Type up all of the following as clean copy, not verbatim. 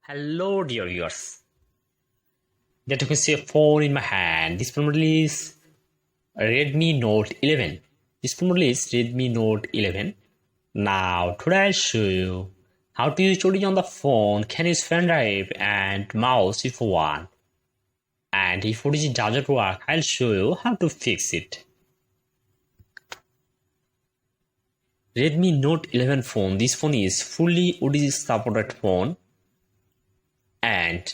Hello dear viewers, that you can see a phone in my hand. This phone model is Redmi Note 11. This phone model is Redmi Note 11. Now today I'll show you how to use storage on the phone, can use pendrive and mouse if you want. And if OTG doesn't work, I'll show you how to fix it. Redmi Note 11 phone. This phone is fully OTG supported phone. And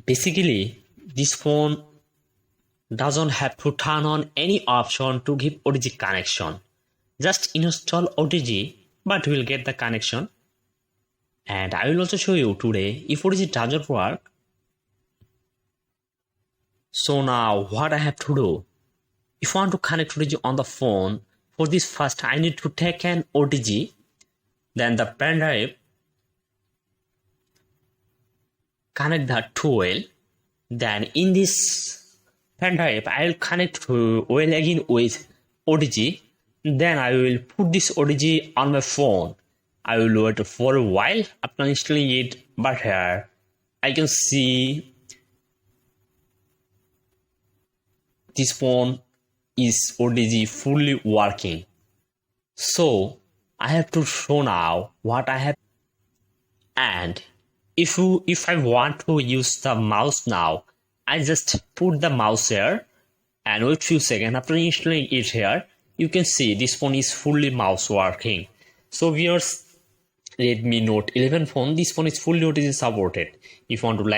basically this phone doesn't have to turn on any option to give OTG connection. Just install OTG, but we'll get the connection. And I will also show you today if OTG doesn't work. So now what I have to do, if I want to connect OTG on the phone, for this first I need to take an OTG, then the pendrive, connect the to well, then in this pendrive I will connect to well again with OTG, then I will put this OTG on my phone. I will wait for a while after installing it, but here I can see this phone is OTG fully working. So I have to show now what I have. And if I want to use the mouse now, I just put the mouse here and wait few seconds. After installing it here, you can see this phone is fully mouse working. So viewers, Redmi Note 11 phone, this phone is fully OTG supported. If you want to like